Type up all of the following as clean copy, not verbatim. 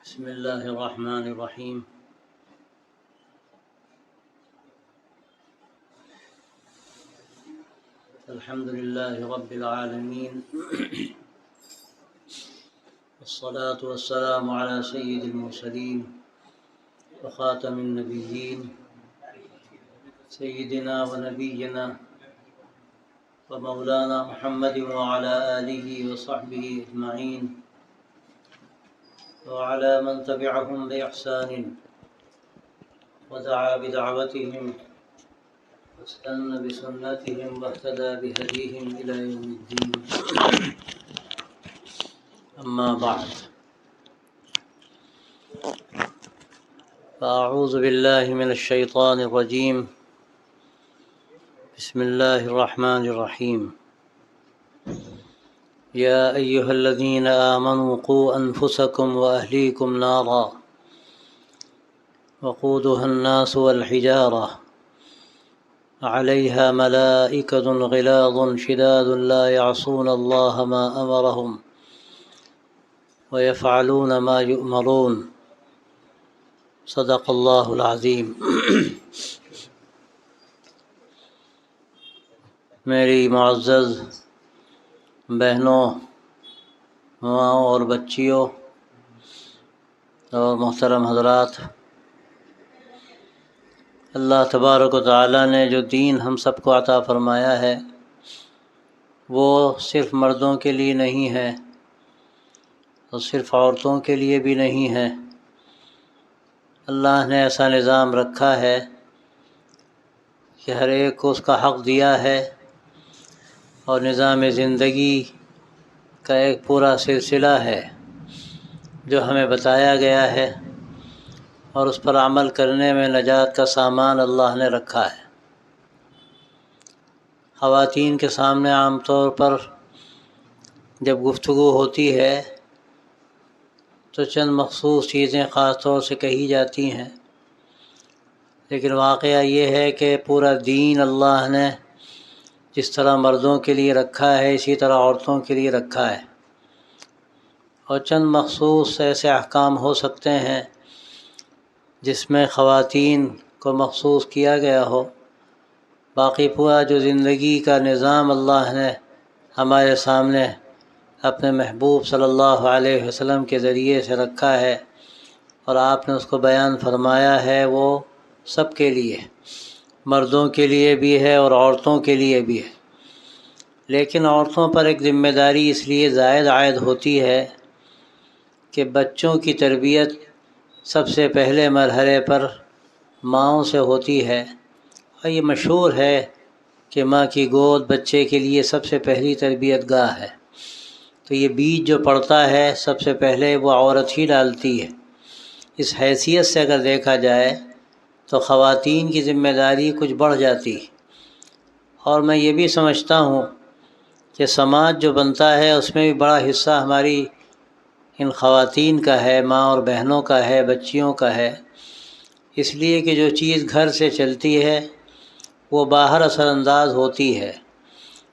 بسم الله الرحمن الرحيم. الحمد لله رب العالمين والصلاة والسلام على سيد المرسلين وخاتم النبيين سيدنا ونبينا ومولانا محمد وعلى آله وصحبه أجمعين وعلى من تبعهم بإحسان ودعا بدعوتهم واستنى بسنتهم واهتدى بهديهم إلى يوم الدين. أما بعد، فأعوذ بالله من الشيطان الرجيم. بسم الله الرحمن الرحيم. يا أيها الذين آمنوا قوا أنفسكم وأهليكم نارا وقودها الناس والحجارة عليها ملائكة غلاظ شداد لا يعصون الله ما أمرهم ويفعلون ما يؤمرون. صدق اللہ العظیم. میری معزز بہنوں، ماؤں اور بچیوں اور محترم حضرات، اللہ تبارک و تعالیٰ نے جو دین ہم سب کو عطا فرمایا ہے وہ صرف مردوں کے لیے نہیں ہے اور صرف عورتوں کے لیے بھی نہیں ہے. اللہ نے ایسا نظام رکھا ہے کہ ہر ایک کو اس کا حق دیا ہے اور نظام زندگی کا ایک پورا سلسلہ ہے جو ہمیں بتایا گیا ہے، اور اس پر عمل کرنے میں نجات کا سامان اللہ نے رکھا ہے. خواتین کے سامنے عام طور پر جب گفتگو ہوتی ہے تو چند مخصوص چیزیں خاص طور سے کہی جاتی ہیں، لیکن واقعہ یہ ہے کہ پورا دین اللہ نے جس طرح مردوں کے لیے رکھا ہے اسی طرح عورتوں کے لیے رکھا ہے، اور چند مخصوص ایسے احکام ہو سکتے ہیں جس میں خواتین کو مخصوص کیا گیا ہو. باقی پورا جو زندگی کا نظام اللہ نے ہمارے سامنے اپنے محبوب صلی اللہ علیہ وسلم کے ذریعے سے رکھا ہے اور آپ نے اس کو بیان فرمایا ہے، وہ سب کے لیے، مردوں کے لیے بھی ہے اور عورتوں کے لیے بھی ہے. لیکن عورتوں پر ایک ذمہ داری اس لیے زائد عائد ہوتی ہے کہ بچوں کی تربیت سب سے پہلے مرحلے پر ماؤں سے ہوتی ہے، اور یہ مشہور ہے کہ ماں کی گود بچے کے لیے سب سے پہلی تربیت گاہ ہے. تو یہ بیج جو پڑتا ہے سب سے پہلے وہ عورت ہی ڈالتی ہے. اس حیثیت سے اگر دیکھا جائے تو خواتین کی ذمہ داری کچھ بڑھ جاتی ہے. اور میں یہ بھی سمجھتا ہوں کہ سماج جو بنتا ہے اس میں بھی بڑا حصہ ہماری ان خواتین کا ہے، ماں اور بہنوں کا ہے، بچیوں کا ہے. اس لیے کہ جو چیز گھر سے چلتی ہے وہ باہر اثر انداز ہوتی ہے،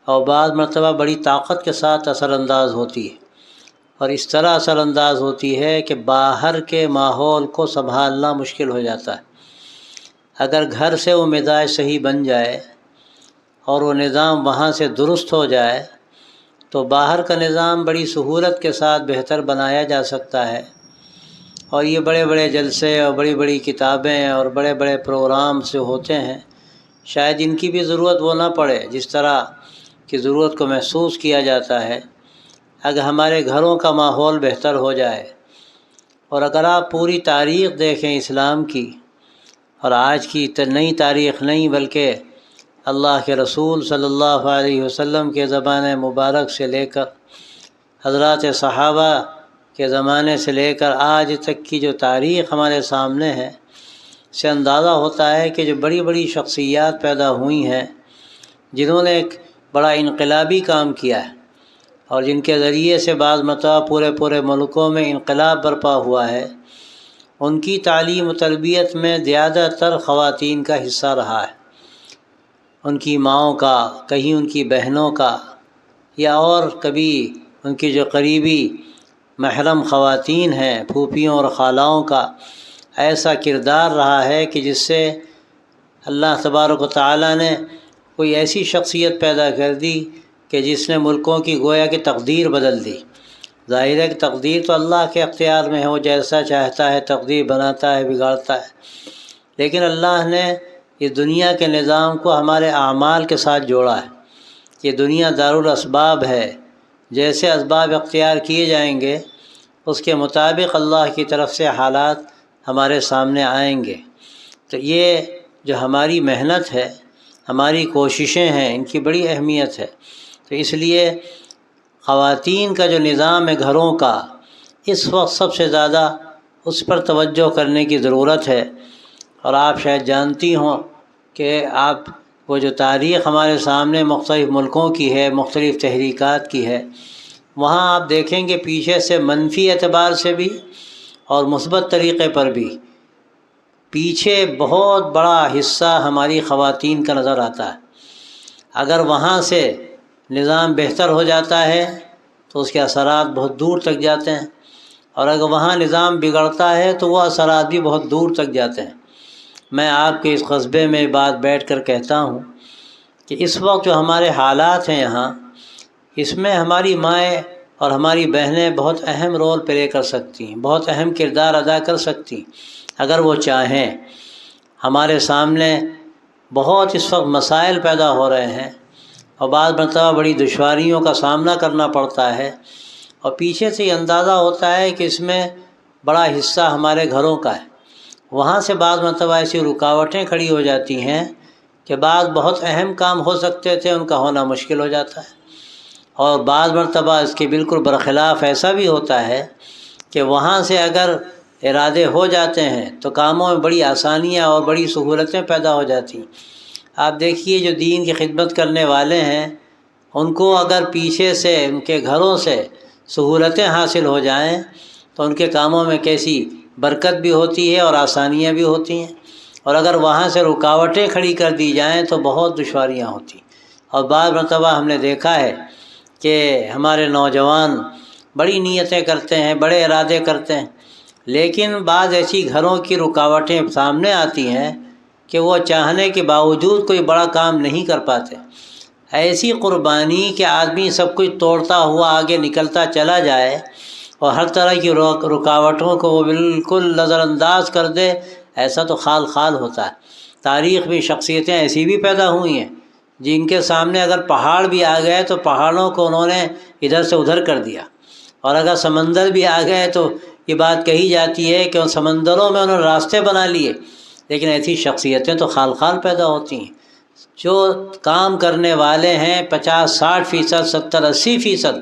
اور بعض مرتبہ بڑی طاقت کے ساتھ اثر انداز ہوتی ہے، اور اس طرح اثر انداز ہوتی ہے کہ باہر کے ماحول کو سنبھالنا مشکل ہو جاتا ہے. اگر گھر سے وہ مزاج صحیح بن جائے اور وہ نظام وہاں سے درست ہو جائے تو باہر کا نظام بڑی سہولت کے ساتھ بہتر بنایا جا سکتا ہے. اور یہ بڑے بڑے جلسے اور بڑی بڑی کتابیں اور بڑے بڑے پروگرام سے ہوتے ہیں، شاید ان کی بھی ضرورت وہ نہ پڑے جس طرح کی ضرورت کو محسوس کیا جاتا ہے. اگر ہمارے گھروں کا ماحول بہتر ہو جائے، اور اگر آپ پوری تاریخ دیکھیں اسلام کی، اور آج کی نئی تاریخ نہیں بلکہ اللہ کے رسول صلی اللہ علیہ وسلم کے زمانے مبارک سے لے کر حضرات صحابہ کے زمانے سے لے کر آج تک کی جو تاریخ ہمارے سامنے ہے، سے اندازہ ہوتا ہے کہ جو بڑی بڑی شخصیات پیدا ہوئی ہیں جنہوں نے ایک بڑا انقلابی کام کیا ہے، اور جن کے ذریعے سے بعض مرتبہ پورے ملکوں میں انقلاب برپا ہوا ہے، ان کی تعلیم و تربیت میں زیادہ تر خواتین کا حصہ رہا ہے. ان کی ماؤں کا، کہیں ان کی بہنوں کا، یا اور کبھی ان کی جو قریبی محرم خواتین ہیں، پھوپھیوں اور خالاؤں کا ایسا کردار رہا ہے کہ جس سے اللہ تبارک و تعالیٰ نے کوئی ایسی شخصیت پیدا کر دی کہ جس نے ملکوں کی گویا کہ تقدیر بدل دی۔ ظاہر ہے کہ تقدیر تو اللہ کے اختیار میں ہے، وہ جیسا چاہتا ہے تقدیر بناتا ہے، بگاڑتا ہے، لیکن اللہ نے اس دنیا کے نظام کو ہمارے اعمال کے ساتھ جوڑا ہے۔ یہ دنیا دارالاسباب ہے، جیسے اسباب اختیار کیے جائیں گے اس کے مطابق اللہ کی طرف سے حالات ہمارے سامنے آئیں گے۔ تو یہ جو ہماری محنت ہے، ہماری کوششیں ہیں، ان کی بڑی اہمیت ہے۔ تو اس لیے خواتین کا جو نظام ہے گھروں کا، اس وقت سب سے زیادہ اس پر توجہ کرنے کی ضرورت ہے۔ اور آپ شاید جانتی ہوں کہ آپ وہ جو تاریخ ہمارے سامنے مختلف ملکوں کی ہے، مختلف تحریکات کی ہے، وہاں آپ دیکھیں گے پیچھے سے منفی اعتبار سے بھی اور مثبت طریقے پر بھی پیچھے بہت بڑا حصہ ہماری خواتین کا نظر آتا ہے۔ اگر وہاں سے نظام بہتر ہو جاتا ہے تو اس کے اثرات بہت دور تک جاتے ہیں، اور اگر وہاں نظام بگڑتا ہے تو وہ اثرات بھی بہت دور تک جاتے ہیں۔ میں آپ کے اس قصبے میں بات بیٹھ کر کہتا ہوں کہ اس وقت جو ہمارے حالات ہیں یہاں، اس میں ہماری مائیں اور ہماری بہنیں بہت اہم رول پلے کر سکتی ہیں، بہت اہم کردار ادا کر سکتی ہیں اگر وہ چاہیں۔ ہمارے سامنے بہت اس وقت مسائل پیدا ہو رہے ہیں اور بعض مرتبہ بڑی دشواریوں کا سامنا کرنا پڑتا ہے، اور پیچھے سے یہ اندازہ ہوتا ہے کہ اس میں بڑا حصہ ہمارے گھروں کا ہے۔ وہاں سے بعض مرتبہ ایسی رکاوٹیں کھڑی ہو جاتی ہیں کہ بعض بہت اہم کام ہو سکتے تھے ان کا ہونا مشکل ہو جاتا ہے، اور بعض مرتبہ اس کے بالکل برخلاف ایسا بھی ہوتا ہے کہ وہاں سے اگر ارادے ہو جاتے ہیں تو کاموں میں بڑی آسانیاں اور بڑی سہولتیں پیدا ہو جاتی ہیں۔ آپ دیکھیے جو دین کی خدمت کرنے والے ہیں ان کو اگر پیچھے سے ان کے گھروں سے سہولتیں حاصل ہو جائیں تو ان کے کاموں میں کیسی برکت بھی ہوتی ہے اور آسانیاں بھی ہوتی ہیں، اور اگر وہاں سے رکاوٹیں کھڑی کر دی جائیں تو بہت دشواریاں ہوتی ہیں۔ اور بعض مرتبہ ہم نے دیکھا ہے کہ ہمارے نوجوان بڑی نیتیں کرتے ہیں، بڑے ارادے کرتے ہیں، لیکن بعض ایسی گھروں کی رکاوٹیں سامنے آتی ہیں کہ وہ چاہنے کے باوجود کوئی بڑا کام نہیں کر پاتے۔ ایسی قربانی کہ آدمی سب کچھ توڑتا ہوا آگے نکلتا چلا جائے اور ہر طرح کی رکاوٹوں کو وہ بالکل نظر انداز کر دے، ایسا تو خال خال ہوتا ہے۔ تاریخ میں شخصیتیں ایسی بھی پیدا ہوئی ہیں جن کے سامنے اگر پہاڑ بھی آ گئے تو پہاڑوں کو انہوں نے ادھر سے ادھر کر دیا، اور اگر سمندر بھی آ گئے تو یہ بات کہی جاتی ہے کہ ان سمندروں میں انہوں نے راستے بنا لیے۔ لیکن ایسی شخصیتیں تو خال خال پیدا ہوتی ہیں۔ جو کام کرنے والے ہیں 50-60%، 70-80%،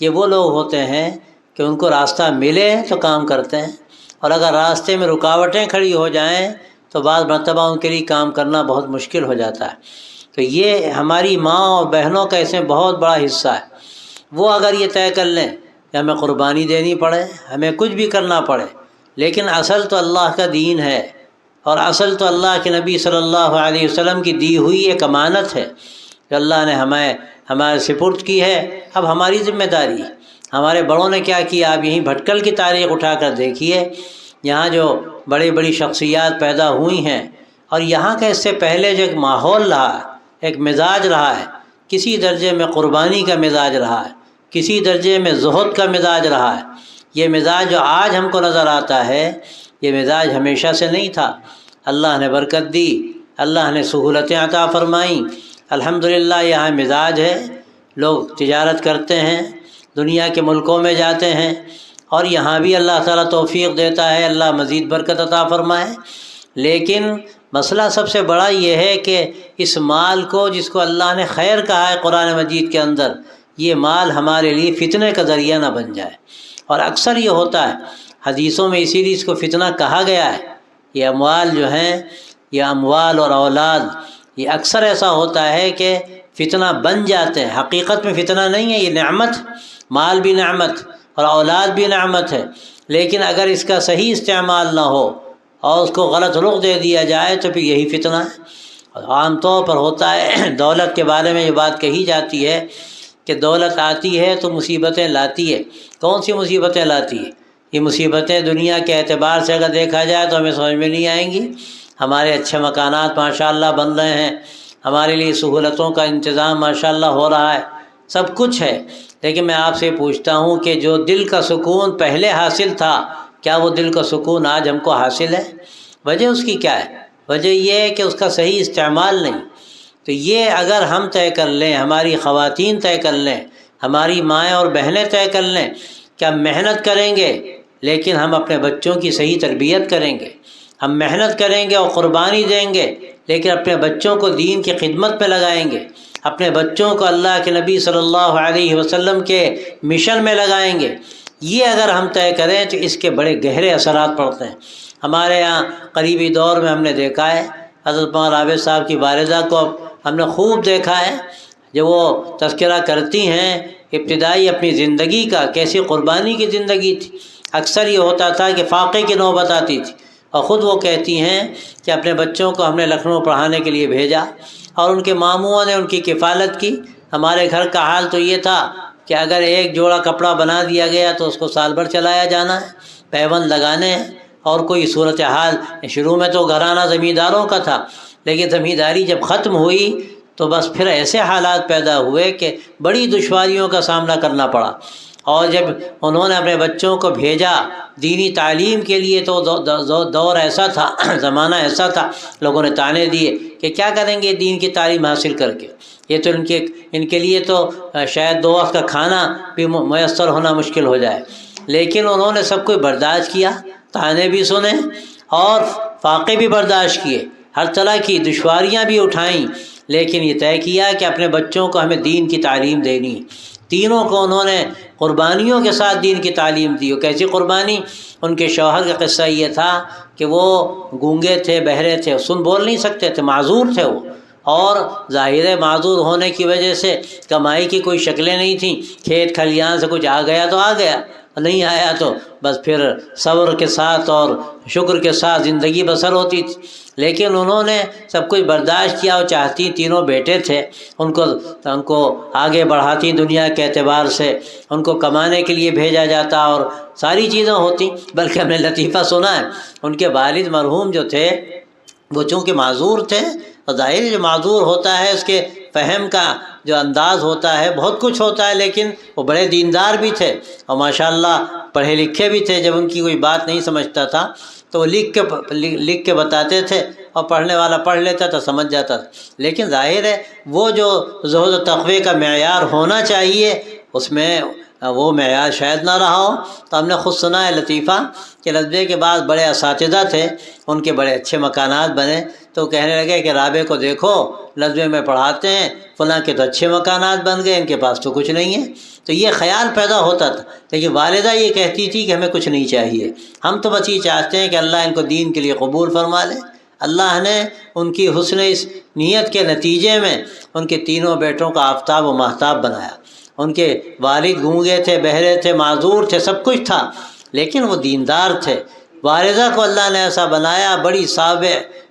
یہ وہ لوگ ہوتے ہیں کہ ان کو راستہ ملے تو کام کرتے ہیں، اور اگر راستے میں رکاوٹیں کھڑی ہو جائیں تو بعض مرتبہ ان کے لیے کام کرنا بہت مشکل ہو جاتا ہے۔ تو یہ ہماری ماں اور بہنوں کا اس میں بہت بڑا حصہ ہے۔ وہ اگر یہ طے کر لیں کہ ہمیں قربانی دینی پڑے، ہمیں کچھ بھی کرنا پڑے، لیکن اصل تو اللہ کا دین ہے، اور اصل تو اللہ کے نبی صلی اللہ علیہ وسلم کی دی ہوئی ایک امانت ہے جو اللہ نے ہمارے سپرد کی ہے۔ اب ہماری ذمہ داری ہے۔ ہمارے بڑوں نے کیا کیا، آپ یہیں بھٹکل کی تاریخ اٹھا کر دیکھیے، یہاں جو بڑی بڑی شخصیات پیدا ہوئی ہیں، اور یہاں کا اس سے پہلے جو ایک ماحول رہا، ایک مزاج رہا ہے، کسی درجے میں قربانی کا مزاج رہا ہے، کسی درجے میں زہد کا مزاج رہا ہے۔ یہ مزاج جو آج ہم کو نظر آتا ہے، یہ مزاج ہمیشہ سے نہیں تھا۔ اللہ نے برکت دی، اللہ نے سہولتیں عطا فرمائیں، الحمدللہ یہاں مزاج ہے، لوگ تجارت کرتے ہیں، دنیا کے ملکوں میں جاتے ہیں، اور یہاں بھی اللہ تعالیٰ توفیق دیتا ہے، اللہ مزید برکت عطا فرمائے۔ لیکن مسئلہ سب سے بڑا یہ ہے کہ اس مال کو، جس کو اللہ نے خیر کہا ہے قرآن مجید کے اندر، یہ مال ہمارے لیے فتنے کا ذریعہ نہ بن جائے۔ اور اکثر یہ ہوتا ہے حدیثوں میں، اسی لیے اس کو فتنہ کہا گیا ہے۔ یہ اموال جو ہیں، یہ اموال اور اولاد، یہ اکثر ایسا ہوتا ہے کہ فتنہ بن جاتے ہیں۔ حقیقت میں فتنہ نہیں ہے، یہ نعمت، مال بھی نعمت اور اولاد بھی نعمت ہے، لیکن اگر اس کا صحیح استعمال نہ ہو اور اس کو غلط رخ دے دیا جائے تو پھر یہی فتنہ ہے۔ عام طور پر ہوتا ہے، دولت کے بارے میں یہ بات کہی جاتی ہے کہ دولت آتی ہے تو مصیبتیں لاتی ہے۔ کون سی مصیبتیں لاتی ہے؟ یہ مصیبتیں دنیا کے اعتبار سے اگر دیکھا جائے تو ہمیں سمجھ میں نہیں آئیں گی۔ ہمارے اچھے مکانات ماشاءاللہ بن رہے ہیں، ہمارے لیے سہولتوں کا انتظام ماشاءاللہ ہو رہا ہے، سب کچھ ہے، لیکن میں آپ سے پوچھتا ہوں کہ جو دل کا سکون پہلے حاصل تھا، کیا وہ دل کا سکون آج ہم کو حاصل ہے؟ وجہ اس کی کیا ہے؟ وجہ یہ ہے کہ اس کا صحیح استعمال نہیں۔ تو یہ اگر ہم طے کر لیں، ہماری خواتین طے کر لیں، ہماری مائیں اور بہنیں طے کر لیں کہ ہم محنت کریں گے لیکن ہم اپنے بچوں کی صحیح تربیت کریں گے، ہم محنت کریں گے اور قربانی دیں گے لیکن اپنے بچوں کو دین کی خدمت میں لگائیں گے، اپنے بچوں کو اللہ کے نبی صلی اللہ علیہ وسلم کے مشن میں لگائیں گے، یہ اگر ہم طے کریں تو اس کے بڑے گہرے اثرات پڑتے ہیں۔ ہمارے ہاں قریبی دور میں ہم نے دیکھا ہے، حضرت مولانا عابد صاحب کی والدہ کو ہم نے خوب دیکھا ہے، جب وہ تذکرہ کرتی ہیں ابتدائی اپنی زندگی کا، کیسی قربانی کی زندگی تھی۔ اکثر یہ ہوتا تھا کہ فاقے کی نوبت آتی تھی، اور خود وہ کہتی ہیں کہ اپنے بچوں کو ہم نے لکھنؤ پڑھانے کے لیے بھیجا اور ان کے ماموں نے ان کی کفالت کی۔ ہمارے گھر کا حال تو یہ تھا کہ اگر ایک جوڑا کپڑا بنا دیا گیا تو اس کو سال بھر چلایا جانا ہے، پیبند لگانے ہیں، اور کوئی صورتحال شروع میں تو گھرانہ زمینداروں کا تھا، لیکن زمینداری جب ختم ہوئی تو بس پھر ایسے حالات پیدا ہوئے کہ بڑی دشواریوں کا سامنا کرنا پڑا۔ اور جب انہوں نے اپنے بچوں کو بھیجا دینی تعلیم کے لیے تو دور ایسا تھا، زمانہ ایسا تھا، لوگوں نے طعنے دیے کہ کیا کریں گے دین کی تعلیم حاصل کر کے، یہ تو ان کے لیے تو شاید 2 وقت کا کھانا بھی میسر ہونا مشکل ہو جائے۔ لیکن انہوں نے سب کچھ برداشت کیا، طعنے بھی سنے اور فاقے بھی برداشت کیے، ہر طرح کی دشواریاں بھی اٹھائیں، لیکن یہ طے کیا کہ اپنے بچوں کو ہمیں دین کی تعلیم دینی۔ تینوں کو انہوں نے قربانیوں کے ساتھ دین کی تعلیم دی۔ کیسی قربانی؟ ان کے شوہر کا قصہ یہ تھا کہ وہ گونگے تھے، بہرے تھے، بول نہیں سکتے تھے، معذور تھے وہ، اور ظاہر معذور ہونے کی وجہ سے کمائی کی کوئی شکلیں نہیں تھیں، کھیت کھلیان سے کچھ آ گیا تو آ گیا، نہیں آیا تو بس پھر صبر کے ساتھ اور شکر کے ساتھ زندگی بسر ہوتی تھی۔ لیکن انہوں نے سب کچھ برداشت کیا، اور چاہتی، تینوں بیٹے تھے، ان کو آگے بڑھاتی دنیا کے اعتبار سے، ان کو کمانے کے لیے بھیجا جاتا اور ساری چیزیں ہوتی۔ بلکہ ہم نے لطیفہ سنا ہے، ان کے والد مرحوم جو تھے وہ چونکہ معذور تھے، اور ظاہر جو معذور ہوتا ہے اس کے فہم کا جو انداز ہوتا ہے بہت کچھ ہوتا ہے، لیکن وہ بڑے دیندار بھی تھے اور ماشاءاللہ پڑھے لکھے بھی تھے۔ جب ان کی کوئی بات نہیں سمجھتا تھا تو وہ لکھ کے بتاتے تھے، اور پڑھنے والا پڑھ لیتا تھا، سمجھ جاتا تھا۔ لیکن ظاہر ہے وہ جو زہد و تقوی کا معیار ہونا چاہیے اس میں وہ معیار شاید نہ رہا ہو۔ تو ہم نے خود سنا ہے لطیفہ کہ لذبے کے بعد بڑے اساتذہ تھے، ان کے بڑے اچھے مکانات بنے، تو کہنے لگے کہ رابع کو دیکھو لذبے میں پڑھاتے ہیں، فلاں کے تو اچھے مکانات بن گئے، ان کے پاس تو کچھ نہیں ہے۔ تو یہ خیال پیدا ہوتا تھا، لیکن والدہ یہ کہتی تھی کہ ہمیں کچھ نہیں چاہیے، ہم تو بس یہ چاہتے ہیں کہ اللہ ان کو دین کے لیے قبول فرما لے۔ اللہ نے ان کی حسن اس نیت کے نتیجے میں ان کے تینوں بیٹوں کا آفتاب و ماہتاب بنایا۔ ان کے والد گونگے تھے، بہرے تھے، معذور تھے، سب کچھ تھا، لیکن وہ دیندار تھے۔ والدہ کو اللہ نے ایسا بنایا،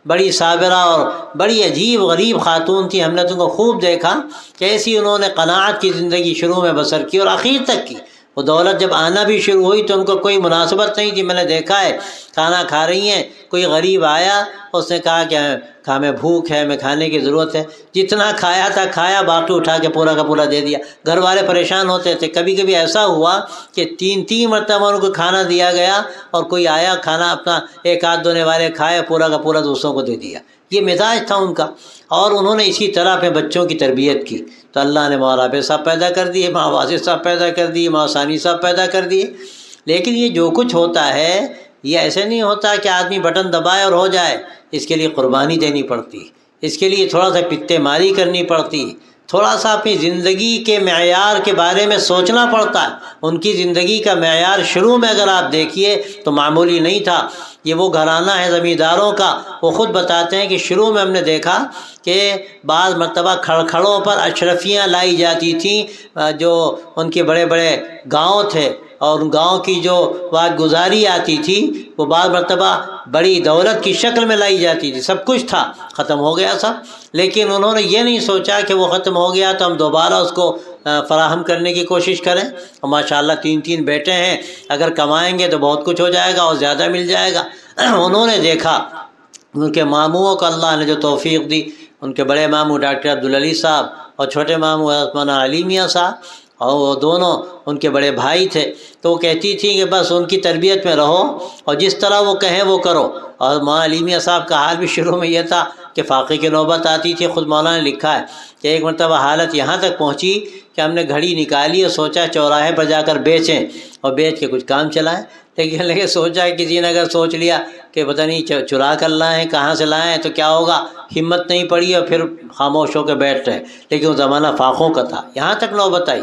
بڑی صابرہ اور بڑی عجیب غریب خاتون تھی۔ ہم نے تم کو خوب دیکھا کہ ایسی انہوں نے قناعت کی زندگی شروع میں بسر کی اور آخر تک کی۔ وہ دولت جب آنا بھی شروع ہوئی تو ان کو کوئی مناسبت نہیں تھی۔ میں نے دیکھا ہے کھانا کھا رہی ہیں، کوئی غریب آیا، اس نے کہا کہ ہمیں بھوک ہے، ہمیں کھانے کی ضرورت ہے، جتنا کھایا تھا کھایا، باقی اٹھا کے پورا کا پورا دے دیا۔ گھر والے پریشان ہوتے تھے، کبھی کبھی ایسا ہوا کہ 3 مرتبہ ان کو کھانا دیا گیا، اور کوئی آیا کھانا اپنا ایک آدھ دونے والے کھائے، پورا کا پورا دوسروں کو دے دیا۔ یہ مزاج تھا ان کا، اور انہوں نے اسی طرح اپنے بچوں کی تربیت کی۔ تو اللہ نے مولانا عابد صاحب پیدا کر دیے، ماں واصف صاحب پیدا کر دیے، ماں ثانی صاحب پیدا کر دیے۔ لیکن یہ جو کچھ ہوتا ہے یہ ایسے نہیں ہوتا کہ آدمی بٹن دبائے اور ہو جائے، اس کے لیے قربانی دینی پڑتی، اس کے لیے تھوڑا سا پتے ماری کرنی پڑتی، تھوڑا سا اپنی زندگی کے معیار کے بارے میں سوچنا پڑتا ہے۔ ان کی زندگی کا معیار شروع میں اگر آپ دیکھیے تو معمولی نہیں تھا۔ یہ وہ گھرانہ ہے زمینداروں کا، وہ خود بتاتے ہیں کہ شروع میں ہم نے دیکھا کہ بعض مرتبہ کھڑکھڑوں پر اشرفیاں لائی جاتی تھیں، جو ان کے بڑے بڑے گاؤں تھے، اور گاؤں کی جو بات گزاری آتی تھی وہ بعض مرتبہ بڑی دولت کی شکل میں لائی جاتی تھی۔ سب کچھ تھا، ختم ہو گیا سب، لیکن انہوں نے یہ نہیں سوچا کہ وہ ختم ہو گیا تو ہم دوبارہ اس کو فراہم کرنے کی کوشش کریں. اور ماشاءاللہ 3 بیٹے ہیں، اگر کمائیں گے تو بہت کچھ ہو جائے گا اور زیادہ مل جائے گا. انہوں نے دیکھا ان کے ماموں کو اللہ نے جو توفیق دی، ان کے بڑے ماموں ڈاکٹر عبدالعلی صاحب اور چھوٹے ماموں مولانا علی میاں صاحب، اور وہ دونوں ان کے بڑے بھائی تھے. تو وہ کہتی تھیں کہ بس ان کی تربیت میں رہو اور جس طرح وہ کہیں وہ کرو. اور مولانا علی میاں صاحب کا حال بھی شروع میں یہ تھا کہ فاقے کی نوبت آتی تھی. خود مولانا نے لکھا ہے کہ ایک مرتبہ حالت یہاں تک پہنچی کہ ہم نے گھڑی نکالی اور سوچا چوراہے پر جا کر بیچیں اور بیچ کے کچھ کام چلائیں. لیکن سوچا کسی نے اگر سوچ لیا کہ پتہ نہیں چرا کر لائیں کہاں سے لائیں تو کیا ہوگا، ہمت نہیں پڑی اور پھر خاموش ہو کے بیٹھ رہے. لیکن وہ زمانہ فاقوں کا تھا. یہاں تک نوبت آئی.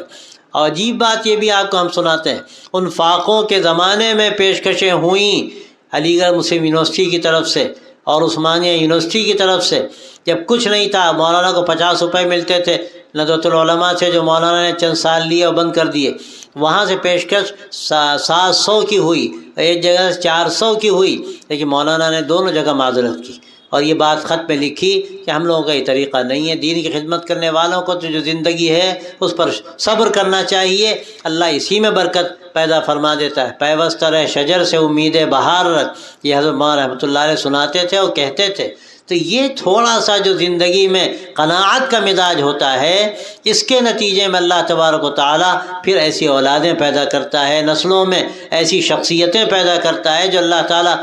اور عجیب بات یہ بھی آپ کو ہم سناتے ہیں، ان فاقوں کے زمانے میں پیشکشیں ہوئیں علی گڑھ مسلم یونیورسٹی کی طرف سے اور عثمانیہ یونیورسٹی کی طرف سے. جب کچھ نہیں تھا، مولانا کو 50 روپے ملتے تھے ندوۃ العلماء سے، جو مولانا نے چند سال لیے اور بند کر دیے. وہاں سے پیشکش 700 کی ہوئی، ایک جگہ 400 کی ہوئی، لیکن مولانا نے دونوں جگہ معذرت کی اور یہ بات خط میں لکھی کہ ہم لوگوں کا یہ طریقہ نہیں ہے. دین کی خدمت کرنے والوں کو تو جو زندگی ہے اس پر صبر کرنا چاہیے، اللہ اسی میں برکت پیدا فرما دیتا ہے. پیوستہ رہ شجر سے امید بہار رکھ، یہ حضرت مولانا رحمۃ اللہ علیہ سناتے تھے اور کہتے تھے. تو یہ تھوڑا سا جو زندگی میں قناعت کا مزاج ہوتا ہے، اس کے نتیجے میں اللہ تبارک و تعالیٰ پھر ایسی اولادیں پیدا کرتا ہے، نسلوں میں ایسی شخصیتیں پیدا کرتا ہے جو اللہ تعالیٰ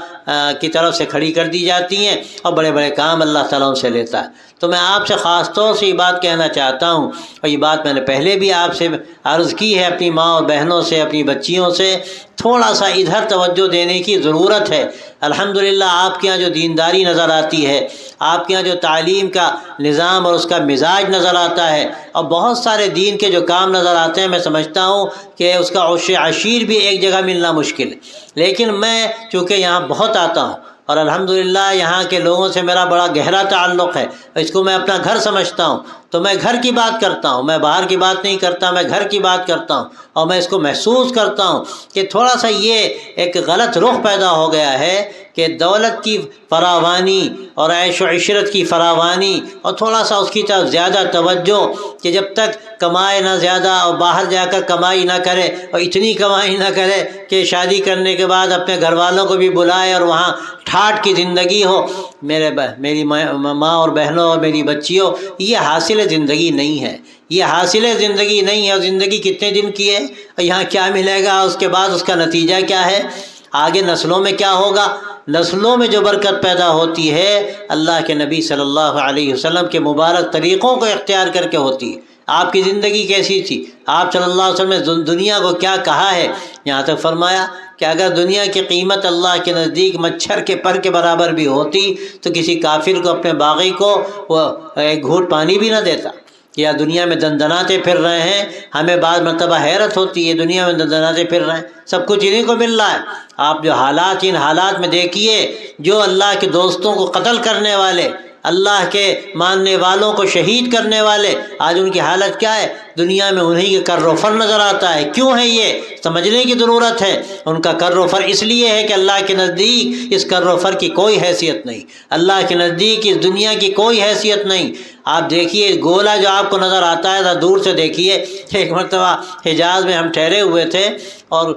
کی طرف سے کھڑی کر دی جاتی ہیں اور بڑے بڑے کام اللہ تعالیٰ ان سے لیتا ہے. تو میں آپ سے خاص طور سے یہ بات کہنا چاہتا ہوں، اور یہ بات میں نے پہلے بھی آپ سے عرض کی ہے، اپنی ماں اور بہنوں سے، اپنی بچیوں سے تھوڑا سا ادھر توجہ دینے کی ضرورت ہے. الحمدللہ آپ کے یہاں جو دینداری نظر آتی ہے، آپ کے یہاں جو تعلیم کا نظام اور اس کا مزاج نظر آتا ہے، اور بہت سارے دین کے جو کام نظر آتے ہیں، میں سمجھتا ہوں کہ اس کا عشر عشیر بھی ایک جگہ ملنا مشکل ہے. لیکن میں چونکہ یہاں بہت آتا ہوں اور الحمدللہ یہاں کے لوگوں سے میرا بڑا گہرا تعلق ہے، اس کو میں اپنا گھر سمجھتا ہوں، تو میں گھر کی بات کرتا ہوں، میں باہر کی بات نہیں کرتا، میں گھر کی بات کرتا ہوں. اور میں اس کو محسوس کرتا ہوں کہ تھوڑا سا یہ ایک غلط رخ پیدا ہو گیا ہے کہ دولت کی فراوانی اور عیش و عشرت کی فراوانی اور تھوڑا سا اس کی طرف زیادہ توجہ، کہ جب تک کمائے نہ زیادہ اور باہر جا کر کمائی نہ کرے اور اتنی کمائی نہ کرے کہ شادی کرنے کے بعد اپنے گھر والوں کو بھی بلائے اور وہاں ٹھاٹھ کی زندگی ہو. میری ماں اور بہنوں اور میری بچیوں، یہ حاصل زندگی نہیں ہے، یہ حاصل زندگی نہیں ہے. اور زندگی کتنے دن کی ہے اور یہاں کیا ملے گا، اس کے بعد اس کا نتیجہ کیا ہے، آگے نسلوں میں کیا ہوگا. نسلوں میں جو برکت پیدا ہوتی ہے اللہ کے نبی صلی اللہ علیہ وسلم کے مبارک طریقوں کو اختیار کر کے ہوتی ہے. آپ کی زندگی کیسی تھی، آپ صلی اللہ علیہ وسلم نے دنیا کو کیا کہا ہے، یہاں تک فرمایا کہ اگر دنیا کی قیمت اللہ کے نزدیک مچھر کے پر کے برابر بھی ہوتی تو کسی کافر کو، اپنے باغی کو وہ ایک گھونٹ پانی بھی نہ دیتا. یا دنیا میں دندناتے پھر رہے ہیں، ہمیں بعض مرتبہ حیرت ہوتی ہے، دنیا میں دندناتے پھر رہے ہیں، سب کچھ انہیں کو مل رہا ہے. آپ جو حالات، ان حالات میں دیکھیے، جو اللہ کے دوستوں کو قتل کرنے والے، اللہ کے ماننے والوں کو شہید کرنے والے، آج ان کی حالت کیا ہے. دنیا میں انہیں کے کر و فر نظر آتا ہے. کیوں ہے یہ سمجھنے کی ضرورت ہے. ان کا کر و فر اس لیے ہے کہ اللہ کے نزدیک اس کر و فر کی کوئی حیثیت نہیں، اللہ کے نزدیک اس دنیا کی کوئی حیثیت نہیں. آپ دیکھیے گولا جو آپ کو نظر آتا ہے، دور سے دیکھیے. ایک مرتبہ حجاز میں ہم ٹھہرے ہوئے تھے اور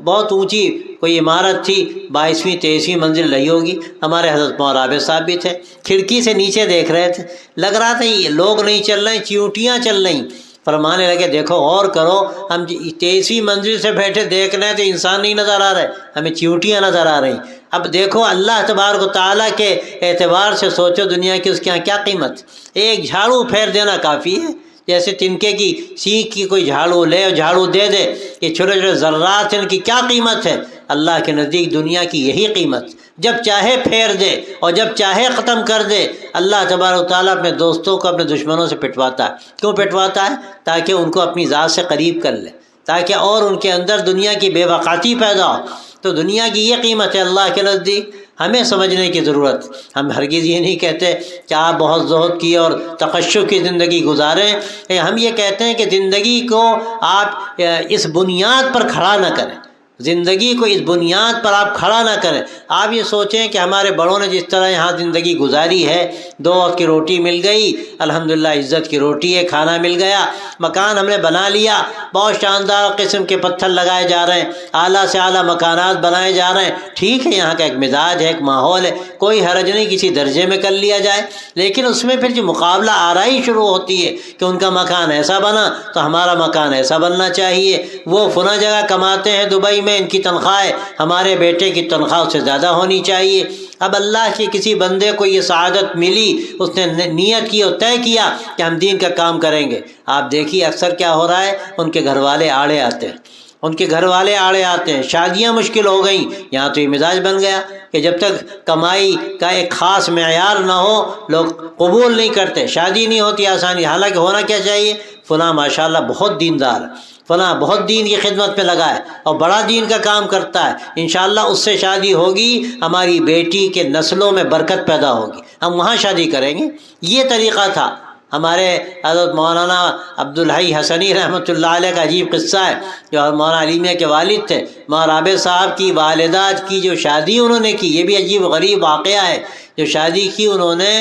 بہت اونچی کوئی عمارت تھی، 22ویں 23ویں منزل رہی ہوگی. ہمارے حضرت مولانا عابد صاحب بھی تھے، کھڑکی سے نیچے دیکھ رہے تھے. لگ رہا تھا یہ لوگ نہیں چل رہے، چیونٹیاں چل رہی. فرمانے لگے دیکھو غور کرو، ہم 23ویں منزل سے بیٹھے دیکھ رہے ہیں تو انسان نہیں نظر آ رہے، ہمیں چیونٹیاں نظر آ رہی. اب دیکھو اللہ تبارک و تعالیٰ کے اعتبار سے سوچو، دنیا کی اس کے یہاں کیا قیمت. ایک جھاڑو پھیر دینا کافی ہے. جیسے تنکے کی سینک کی کوئی جھاڑو لے اور جھاڑو دے دے، یہ چھوٹے چھوٹے ذرات، ان کی کیا قیمت ہے. اللہ کے نزدیک دنیا کی یہی قیمت. جب چاہے پھیر دے اور جب چاہے ختم کر دے. اللہ تبارک و تعالیٰ اپنے دوستوں کو اپنے دشمنوں سے پٹواتا ہے. کیوں پٹواتا ہے؟ تاکہ ان کو اپنی ذات سے قریب کر لے، تاکہ اور ان کے اندر دنیا کی بے وقاتی پیدا ہو. تو دنیا کی یہ قیمت ہے اللہ کے نزدیک. ہمیں سمجھنے کی ضرورت. ہم ہرگز یہ نہیں کہتے کہ آپ بہت زہد کی اور تقشف کی زندگی گزاریں. ہم یہ کہتے ہیں کہ زندگی کو آپ اس بنیاد پر کھڑا نہ کریں. زندگی کو اس بنیاد پر آپ کھڑا نہ کریں۔ آپ یہ سوچیں کہ ہمارے بڑوں نے جس طرح یہاں زندگی گزاری ہے، 2 وقت کی روٹی مل گئی، الحمدللہ عزت کی روٹی ہے، کھانا مل گیا، مکان ہم نے بنا لیا، بہت شاندار قسم کے پتھر لگائے جا رہے ہیں، اعلیٰ سے اعلیٰ مکانات بنائے جا رہے ہیں، ٹھیک ہے یہاں کا ایک مزاج ہے، ایک ماحول ہے، کوئی حرج نہیں کسی درجے میں کر لیا جائے، لیکن اس میں پھر جو مقابلہ آرائی شروع ہوتی ہے کہ ان کا مکان ایسا بنا تو ہمارا مکان ایسا بننا چاہیے، وہ فلاں جگہ کماتے ہیں دبئی میں، ان کی تنخواہ ہمارے بیٹے کی تنخواہ اس سے زیادہ ہونی چاہیے۔ اب اللہ کے کسی بندے کو یہ سعادت ملی، اس نے نیت کی اور طے کیا کہ ہم دین کا کام کریں گے، آپ دیکھیے اکثر کیا ہو رہا ہے، ان کے گھر والے آڑے آتے ہیں، ان کے گھر والے آڑے آتے ہیں، شادیاں مشکل ہو گئیں، یہاں تو یہ مزاج بن گیا کہ جب تک کمائی کا ایک خاص معیار نہ ہو لوگ قبول نہیں کرتے، شادی نہیں ہوتی آسانی، حالانکہ ہونا کیا چاہیے، فلاں ماشاءاللہ بہت دیندار، فلاں بہت دین کی خدمت پہ لگا ہے اور بڑا دین کا کام کرتا ہے، انشاءاللہ اس سے شادی ہوگی، ہماری بیٹی کے نسلوں میں برکت پیدا ہوگی، ہم وہاں شادی کریں گے۔ یہ طریقہ تھا ہمارے حضرت مولانا عبدالحی حسنی رحمۃ اللہ علیہ کا عجیب قصہ ہے، جو مولانا علی میاں کے والد تھے، مولانا رابع صاحب کی والدہ کی جو شادی انہوں نے کی، یہ بھی عجیب غریب واقعہ ہے، جو شادی کی انہوں نے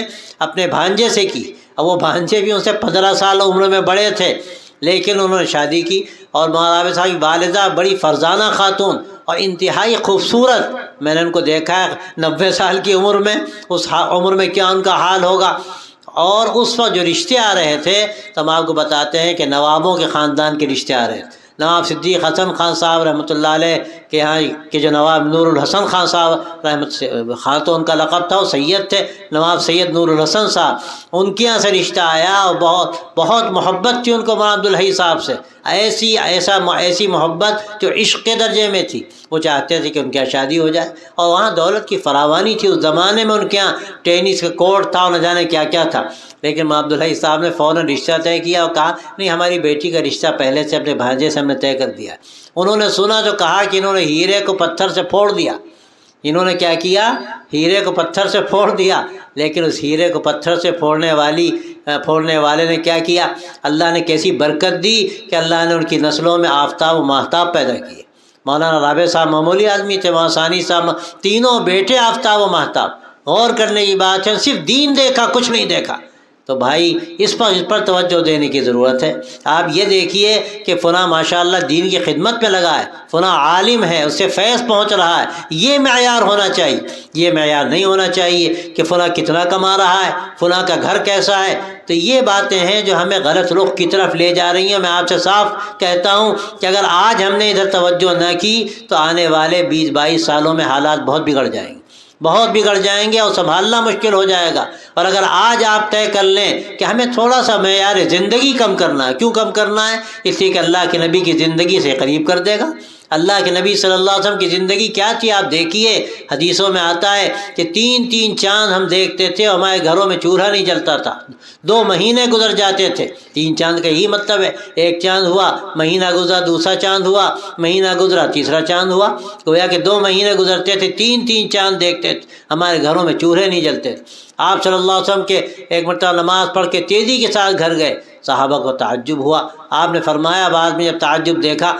اپنے بھانجے سے کی، اور وہ بھانجے بھی ان سے 15 سال عمر میں بڑے تھے، لیکن انہوں نے شادی کی، اور مولانا رابع صاحب کی والدہ بڑی فرزانہ خاتون اور انتہائی خوبصورت، میں نے ان کو دیکھا ہے 90 سال کی عمر میں، اس عمر میں کیا ان کا حال ہوگا، اور اس وقت جو رشتے آ رہے تھے تو ہم آپ کو بتاتے ہیں کہ نوابوں کے خاندان کے رشتے آ رہے تھے، نواب صدیق حسن خان صاحب رحمۃ اللہ علیہ کے یہاں کے جو نواب نور الحسن خان صاحب رحمۃ سے خان تو ان کا لقب تھا، وہ سید تھے، نواب سید نور الحسن صاحب، ان کے یہاں سے رشتہ آیا، اور بہت محبت تھی ان کو مولانا عبدالحی صاحب سے، ایسی محبت جو عشق کے درجے میں تھی، وہ چاہتے تھے کہ ان کے یہاں شادی ہو جائے، اور وہاں دولت کی فراوانی تھی، اس زمانے میں ان کے یہاں ٹینس کا کورٹ تھا اور نہ جانے کیا کیا تھا، لیکن مولانا عبدالحی صاحب نے فوراً رشتہ طے کیا اور کہا نہیں، ہماری بیٹی کا رشتہ پہلے سے اپنے بھانجے سے ہم نے طے کر دیا۔ انہوں نے سنا تو کہا کہ انہوں نے ہیرے کو پتھر سے پھوڑ دیا، انہوں نے کیا کیا، ہیرے کو پتھر سے پھوڑ دیا، لیکن اس ہیرے کو پتھر سے پھوڑنے والے نے کیا کیا، اللہ نے کیسی برکت دی کہ اللہ نے ان کی نسلوں میں آفتاب و ماہتاب پیدا کیے۔ مولانا رابع صاحب معمولی آدمی تھے، مولانا ثانی صاحب، تینوں بیٹے آفتاب و ماہتاب۔ غور کرنے کی بات ہے، صرف دین دیکھا، کچھ نہیں دیکھا، تو بھائی اس پر توجہ دینے کی ضرورت ہے۔ آپ یہ دیکھیے کہ فلاں ماشاءاللہ دین کی خدمت پہ لگا ہے، فلاں عالم ہے، اس سے فیض پہنچ رہا ہے، یہ معیار ہونا چاہیے، یہ معیار نہیں ہونا چاہیے کہ فلاں کتنا کما رہا ہے، فلاں کا گھر کیسا ہے۔ تو یہ باتیں ہیں جو ہمیں غلط رخ کی طرف لے جا رہی ہیں۔ میں آپ سے صاف کہتا ہوں کہ اگر آج ہم نے ادھر توجہ نہ کی تو آنے والے 20-22 سالوں میں حالات بہت بگڑ جائیں گے، بہت بگڑ جائیں گے اور سنبھالنا مشکل ہو جائے گا۔ اور اگر آج آپ طے کر لیں کہ ہمیں تھوڑا سا معیار زندگی کم کرنا ہے، کیوں کم کرنا ہے؟ اس لیے کہ اللہ کے نبی کی زندگی سے قریب کر دے گا۔ اللہ کے نبی صلی اللہ علیہ وسلم کی زندگی کیا تھی آپ دیکھیے، حدیثوں میں آتا ہے کہ 3 چاند ہم دیکھتے تھے اور ہمارے گھروں میں چولہا نہیں جلتا تھا، 2 مہینے گزر جاتے تھے۔ 3 چاند کا یہی مطلب ہے، ایک چاند ہوا، مہینہ گزرا، دوسرا چاند ہوا، مہینہ گزرا، تیسرا چاند ہوا، گویا کہ 2 مہینے گزرتے تھے، 3 چاند دیکھتے تھے، ہمارے گھروں میں چولہے نہیں جلتے تھے۔ آپ صلی اللہ علیہ وسلم کے ایک مرتبہ نماز پڑھ کے تیزی کے ساتھ گھر گئے، صحابہ کو تعجب ہوا، آپ نے فرمایا، بعد میں جب تعجب دیکھا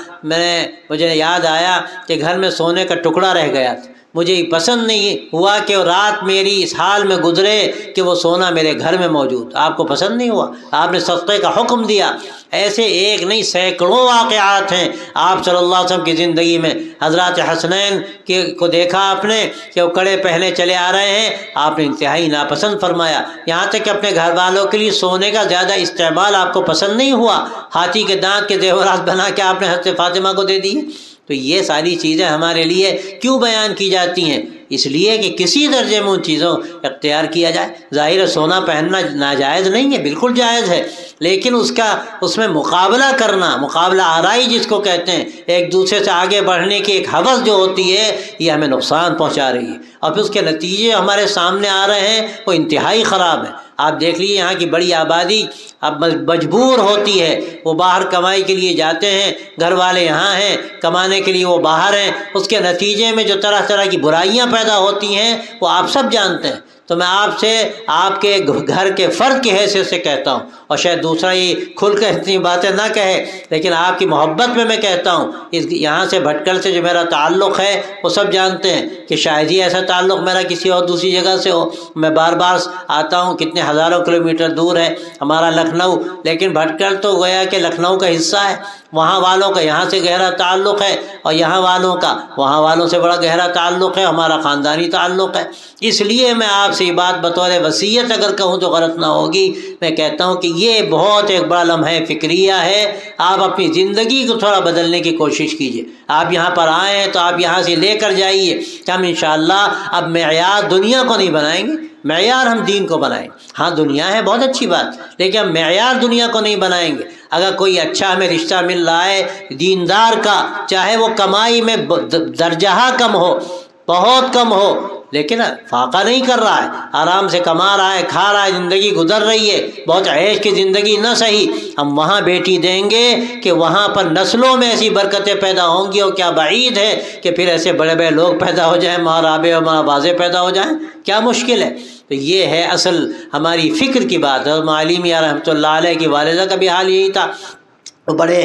مجھے یاد آیا کہ گھر میں سونے کا ٹکڑا رہ گیا تھا، مجھے پسند نہیں ہوا کہ رات میری اس حال میں گزرے کہ وہ سونا میرے گھر میں موجود۔ آپ کو پسند نہیں ہوا، آپ نے صدقے کا حکم دیا۔ ایسے ایک نہیں سینکڑوں واقعات ہیں آپ صلی اللہ علیہ وسلم کی زندگی میں۔ حضرات حسنین کو دیکھا آپ نے کہ وہ کڑے پہنے چلے آ رہے ہیں، آپ نے انتہائی ناپسند فرمایا، یہاں تک کہ اپنے گھر والوں کے لیے سونے کا زیادہ استعمال آپ کو پسند نہیں ہوا، ہاتھی کے دانت کے زیورات بنا کے آپ نے حضرت فاطمہ کو دے دیے۔ تو یہ ساری چیزیں ہمارے لیے کیوں بیان کی جاتی ہیں؟ اس لیے کہ کسی درجے میں ان چیزوں اختیار کیا جائے۔ ظاہر سونا پہننا ناجائز نہیں ہے، بالکل جائز ہے، لیکن اس میں مقابلہ کرنا، مقابلہ آرائی جس کو کہتے ہیں، ایک دوسرے سے آگے بڑھنے کی ایک ہوس جو ہوتی ہے، یہ ہمیں نقصان پہنچا رہی ہے، اور پھر اس کے نتیجے ہمارے سامنے آ رہے ہیں، وہ انتہائی خراب ہیں۔ آپ دیکھ لیجیے یہاں کی بڑی آبادی اب مجبور ہوتی ہے، وہ باہر کمائی کے لیے جاتے ہیں، گھر والے یہاں ہیں، کمانے کے لیے وہ باہر ہیں، اس کے نتیجے میں جو طرح طرح کی برائیاں پیدا ہوتی ہیں وہ آپ سب جانتے ہیں۔ تو میں آپ سے آپ کے گھر کے فرد کی حیثیت سے کہتا ہوں، اور شاید دوسرا یہ کھل کر اتنی باتیں نہ کہے، لیکن آپ کی محبت میں کہتا ہوں، یہاں سے بھٹکل سے جو میرا تعلق ہے وہ سب جانتے ہیں کہ شاید ہی ایسا تعلق میرا کسی اور دوسری جگہ سے ہو۔ میں بار بار آتا ہوں، کتنے ہزاروں کلومیٹر دور ہے ہمارا لکھنؤ، لیکن بھٹکل تو گویا کہ لکھنؤ کا حصہ ہے۔ وہاں والوں کا یہاں سے گہرا تعلق ہے، اور یہاں والوں کا وہاں والوں سے بڑا گہرا تعلق ہے، ہمارا خاندانی تعلق ہے۔ اس لیے میں آپ سے یہ بات بطور وصیت اگر کہوں تو غلط نہ ہوگی، میں کہتا ہوں کہ یہ بہت ایک بڑا لمحہ فکریہ ہے۔ آپ اپنی زندگی کو تھوڑا بدلنے کی کوشش کیجیے۔ آپ یہاں پر آئے ہیں تو آپ یہاں سے لے کر جائیے کہ ہم انشاءاللہ اب معیار دنیا کو نہیں بنائیں گے، معیار ہم دین کو بنائیں گے۔ ہاں دنیا ہے بہت اچھی بات، لیکن ہم معیار دنیا کو نہیں بنائیں گے۔ اگر کوئی اچھا ہمیں رشتہ مل رہا ہے دیندار کا، چاہے وہ کمائی میں درجہ کم ہو، بہت کم ہو، لیکن فاقہ نہیں کر رہا ہے، آرام سے کما رہا ہے، کھا رہا ہے، زندگی گزر رہی ہے، بہت عیش کی زندگی نہ صحیح، ہم وہاں بیٹی دیں گے کہ وہاں پر نسلوں میں ایسی برکتیں پیدا ہوں گی، اور کیا بعید ہے کہ پھر ایسے بڑے بڑے لوگ پیدا ہو جائیں، مہارابے اور مہابازے پیدا ہو جائیں، کیا مشکل ہے؟ تو یہ ہے اصل ہماری فکر کی بات ہے۔ معلیمیہ رحمۃ اللہ علیہ کی والدہ کا بھی حال یہی تھا، وہ بڑے